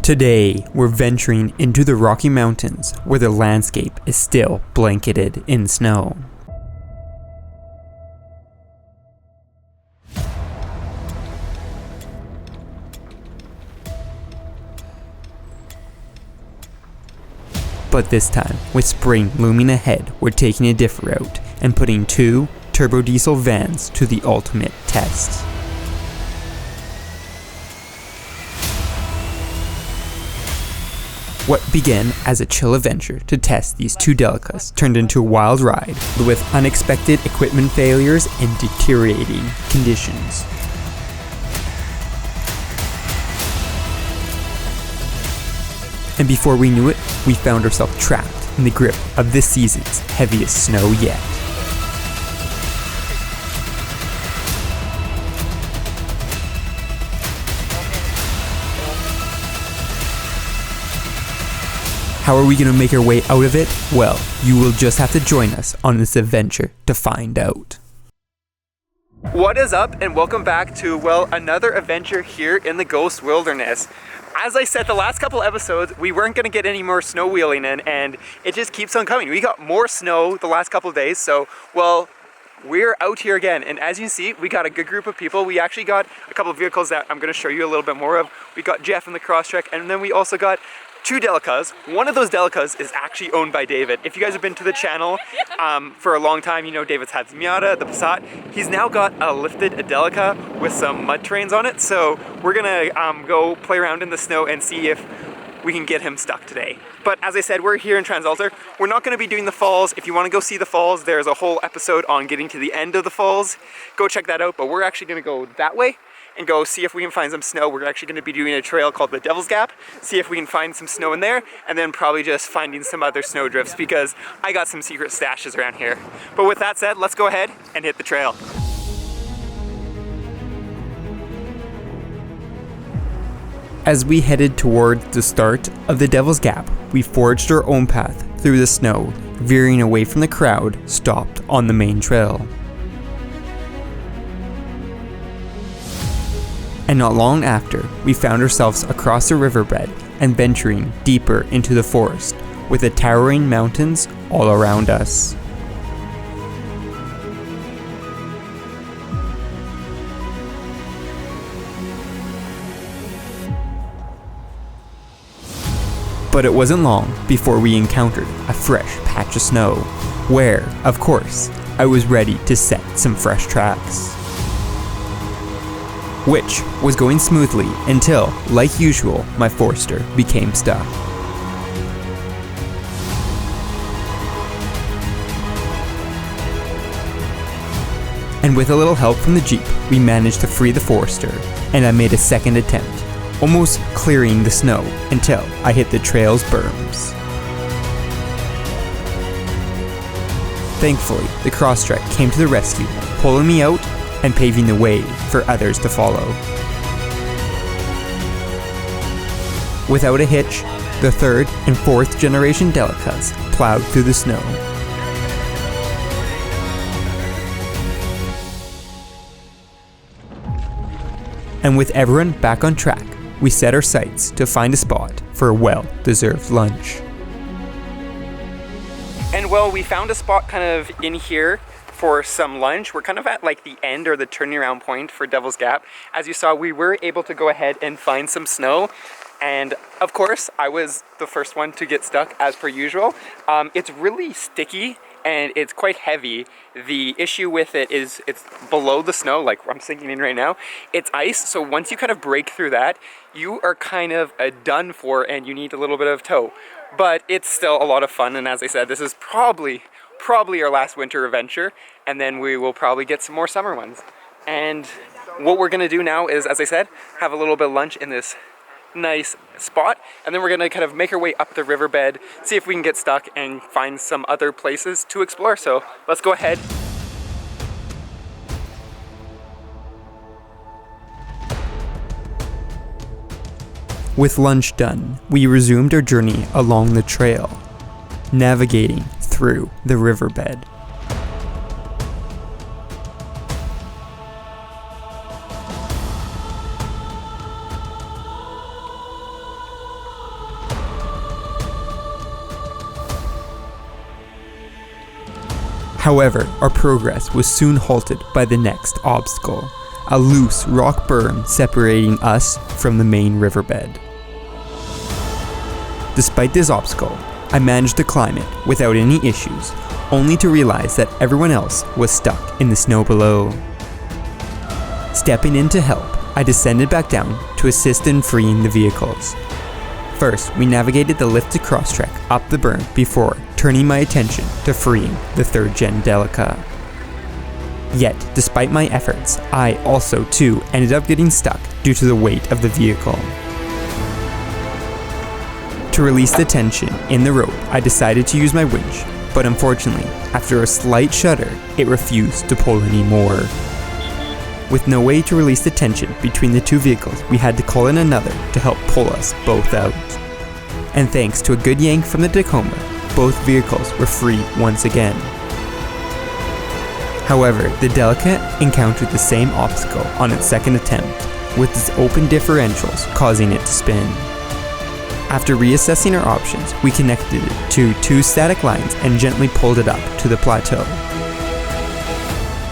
Today, we're venturing into the Rocky Mountains where the landscape is still blanketed in snow. But this time, with spring looming ahead, we're taking a different route and putting two turbo diesel vans to the ultimate test. What began as a chill adventure to test these two Delicas turned into a wild ride with unexpected equipment failures and deteriorating conditions. And before we knew it, we found ourselves trapped in the grip of this season's heaviest snow yet. How are we going to make our way out of it? Well, you will just have to join us on this adventure to find out. What is up, and welcome back to, another adventure here in the Ghost Wilderness. As I said the last couple episodes, we weren't going to get any more snow wheeling in, and it just keeps on coming. We got more snow the last couple of days, so, we're out here again. And as you can see, we got a good group of people. We actually got a couple of vehicles that I'm going to show you a little bit more of. We got Jeff in the Crosstrek, and then we also got two Delicas. One of those Delicas is actually owned by David. If you guys have been to the channel for a long time, you know David's had the Miata, the Passat. He's now got a lifted Delica with some mud terrains on it. So we're gonna go play around in the snow and see if we can get him stuck today. But as I said, we're here in Transalter. We're not gonna be doing the falls. If you wanna go see the falls, there's a whole episode on getting to the end of the falls. Go check that out, but we're actually gonna go that way and go see if we can find some snow. We're actually gonna be doing a trail called the Devil's Gap, see if we can find some snow in there, and then probably just finding some other snow drifts because I got some secret stashes around here. But with that said, let's go ahead and hit the trail. As we headed toward the start of the Devil's Gap, we forged our own path through the snow, veering away from the crowd stopped on the main trail. And not long after, we found ourselves across the riverbed and venturing deeper into the forest, with the towering mountains all around us. But it wasn't long before we encountered a fresh patch of snow, where, of course, I was ready to set some fresh tracks. Which was going smoothly until, like usual, my Forester became stuck. And with a little help from the Jeep, we managed to free the Forester, and I made a second attempt, almost clearing the snow until I hit the trail's berms. Thankfully, the Crosstrek came to the rescue, pulling me out and paving the way for others to follow. Without a hitch, the third and fourth generation Delicas plowed through the snow. And with everyone back on track, we set our sights to find a spot for a well-deserved lunch. And we found a spot kind of in here for some lunch. We're kind of at like the end or the turning around point for Devil's Gap. As you saw, we were able to go ahead and find some snow. And of course, I was the first one to get stuck as per usual. It's really sticky and it's quite heavy. The issue with it is it's below the snow, like I'm sinking in right now. It's ice, so once you kind of break through that, you are kind of done for and you need a little bit of tow. But it's still a lot of fun, and as I said, this is probably our last winter adventure, and then we will probably get some more summer ones. And what we're gonna do now is, as I said, have a little bit of lunch in this nice spot, and then we're gonna kind of make our way up the riverbed, see if we can get stuck and find some other places to explore. So let's go ahead. With lunch done, we resumed our journey along the trail, navigating through the riverbed. However, our progress was soon halted by the next obstacle, a loose rock berm separating us from the main riverbed. Despite this obstacle, I managed to climb it without any issues, only to realize that everyone else was stuck in the snow below. Stepping in to help, I descended back down to assist in freeing the vehicles. First, we navigated the lifted crosstrek up the berm before turning my attention to freeing the 3rd Gen Delica. Yet, despite my efforts, I also too ended up getting stuck due to the weight of the vehicle. To release the tension in the rope, I decided to use my winch, but unfortunately, after a slight shudder, it refused to pull anymore. With no way to release the tension between the two vehicles, we had to call in another to help pull us both out. And thanks to a good yank from the Tacoma, both vehicles were free once again. However, the Delica encountered the same obstacle on its second attempt, with its open differentials causing it to spin. After reassessing our options, we connected it to 2 static lines and gently pulled it up to the plateau,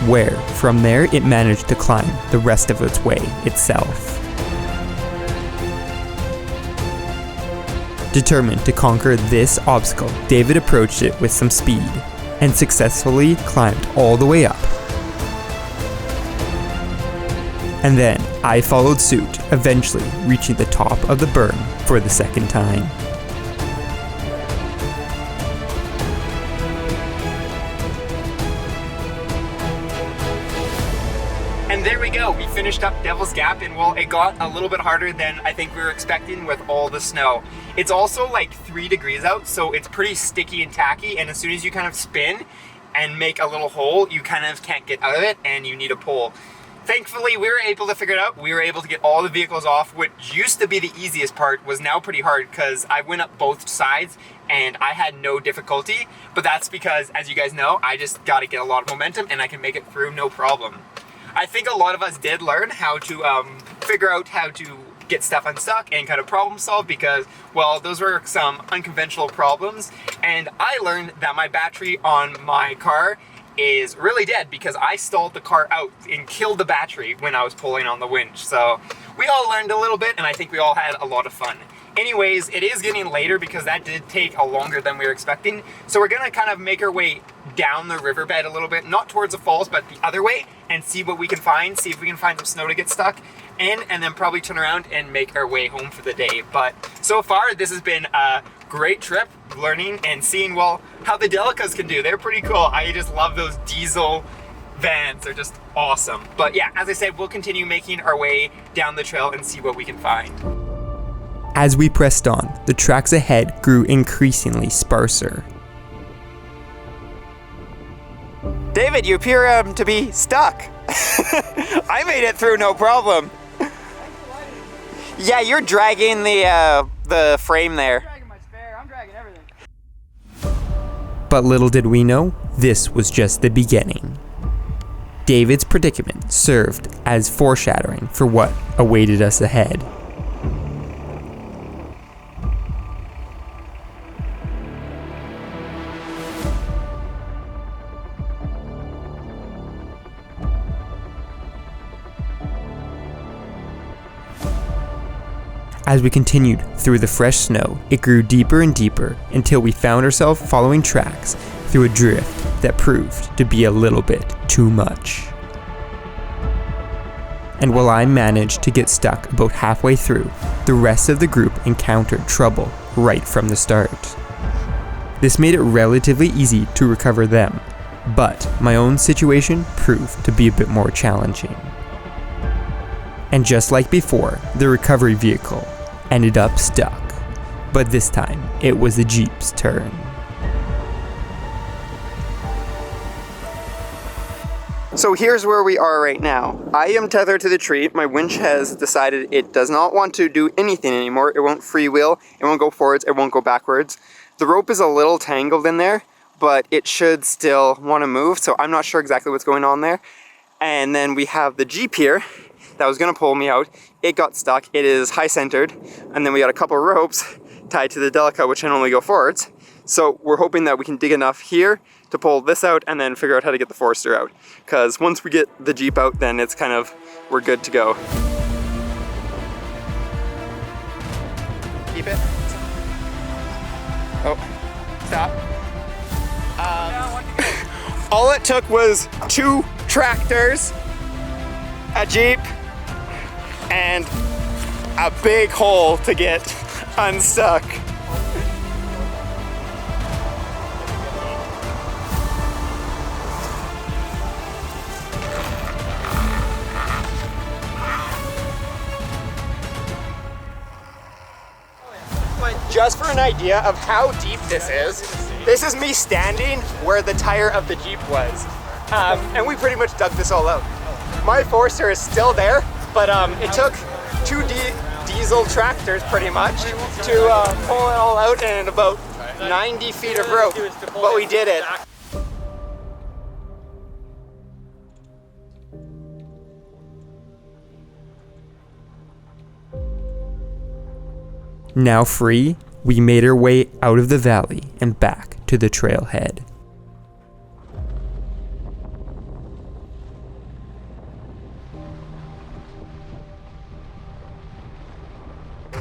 where, from there, it managed to climb the rest of its way itself. Determined to conquer this obstacle, David approached it with some speed, and successfully climbed all the way up. And then, I followed suit, eventually reaching the top of the berm for the second time. And there we go, we finished up Devil's Gap, and well, it got a little bit harder than I think we were expecting with all the snow. It's also like 3 degrees out, so it's pretty sticky and tacky, and as soon as you kind of spin and make a little hole, you kind of can't get out of it, and you need a pole. Thankfully, we were able to figure it out. We were able to get all the vehicles off. What used to be the easiest part was now pretty hard because I went up both sides and I had no difficulty, but that's because, as you guys know, I just got to get a lot of momentum and I can make it through no problem. I think a lot of us did learn how to figure out how to get stuff unstuck and kind of problem solve because, well, those were some unconventional problems. And I learned that my battery on my car is really dead because I stalled the car out and killed the battery when I was pulling on the winch. So we all learned a little bit and I think we all had a lot of fun. Anyways, it is getting later because that did take a longer than we were expecting. So we're gonna kind of make our way down the riverbed a little bit, not towards the falls, but the other way, and see what we can find, see if we can find some snow to get stuck in, and then probably turn around and make our way home for the day. But so far, this has been a great trip, learning and seeing, well, how the Delicas can do. They're pretty cool. I just love those diesel vans. They're just awesome. But yeah, as I said, we'll continue making our way down the trail and see what we can find. As we pressed on, the tracks ahead grew increasingly sparser. David, you appear to be stuck. I made it through no problem. Yeah, you're dragging the frame there. I'm dragging my spare, I'm dragging everything. But little did we know, this was just the beginning. David's predicament served as foreshadowing for what awaited us ahead. As we continued through the fresh snow, it grew deeper and deeper until we found ourselves following tracks through a drift that proved to be a little bit too much. And while I managed to get stuck about halfway through, the rest of the group encountered trouble right from the start. This made it relatively easy to recover them, but my own situation proved to be a bit more challenging. And just like before, the recovery vehicle ended up stuck, but this time it was the Jeep's turn. So here's where we are right now. I am tethered to the tree. My winch has decided it does not want to do anything anymore. It won't freewheel, it won't go forwards, it won't go backwards. The rope is a little tangled in there, but it should still want to move, so I'm not sure exactly what's going on there. And then we have the Jeep here that was gonna pull me out. It got stuck, it is high centered, and then we got a couple ropes tied to the Delica, which can only go forwards. So we're hoping that we can dig enough here to pull this out and then figure out how to get the Forester out. Because once we get the Jeep out, then it's kind of, we're good to go. Keep it. Oh, stop. All it took was 2 tractors, a Jeep, and a big hole to get unstuck. Just for an idea of how deep this is me standing where the tire of the Jeep was. And we pretty much dug this all out. My Forester is still there, but it took 2 diesel tractors pretty much to pull it all out and about 90 feet of rope, but we did it. Now free, we made our way out of the valley and back to the trailhead.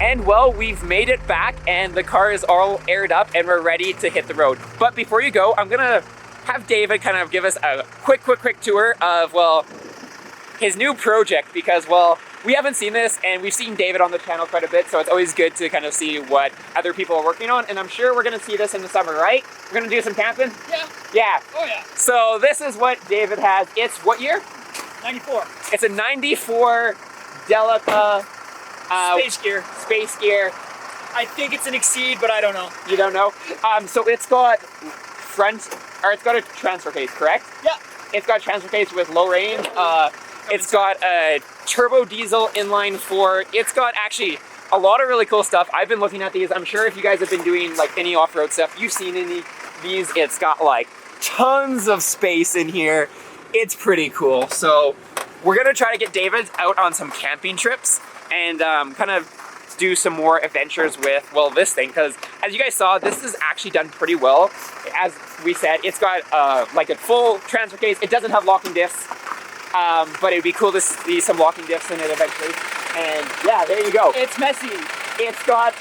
And well, we've made it back and the car is all aired up and we're ready to hit the road. But before you go, I'm gonna have David kind of give us a quick tour of, well, his new project, because, well, we haven't seen this and we've seen David on the channel quite a bit, so it's always good to kind of see what other people are working on, and I'm sure we're gonna see this in the summer, right? We're gonna do some camping? Yeah. Yeah. Oh yeah. So this is what David has. It's what year? 94. It's a 94 Delica Space gear. I think it's an Exceed, but I don't know. You don't know? So it's got it's got a transfer case, correct? Yeah. It's got a transfer case with low range. It's got a turbo diesel inline 4. It's got actually a lot of really cool stuff. I've been looking at these. I'm sure if you guys have been doing like any off-road stuff, you've seen any of these. It's got like tons of space in here. It's pretty cool. So we're gonna try to get David out on some camping trips and kind of do some more adventures with, well, this thing, because as you guys saw, this is actually done pretty well. As we said, it's got like a full transfer case. It doesn't have locking diffs. But it'd be cool to see some locking diffs in it eventually. And yeah, there you go. It's messy. It's got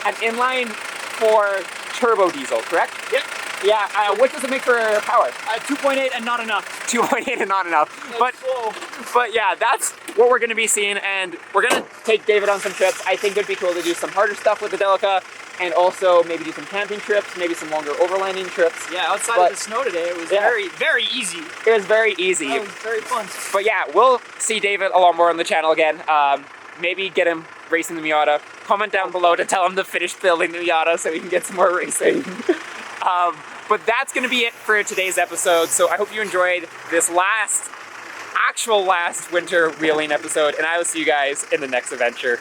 an inline 4 turbo diesel, correct? Yep. Yeah, what does it make for power? 2.8 and not enough. 2.8 and not enough. Slow. But yeah, that's what we're gonna be seeing, and we're gonna take David on some trips. I think it'd be cool to do some harder stuff with the Delica, and also maybe do some camping trips, maybe some longer overlanding trips. Yeah, outside of the snow today, it was very easy. It was very easy. It was very fun. But yeah, we'll see David a lot more on the channel again. Maybe get him racing the Miata. Comment down below to tell him to finish building the Miata so we can get some more racing. But that's gonna be it for today's episode. So I hope you enjoyed this actual last winter wheeling episode, and I will see you guys in the next adventure.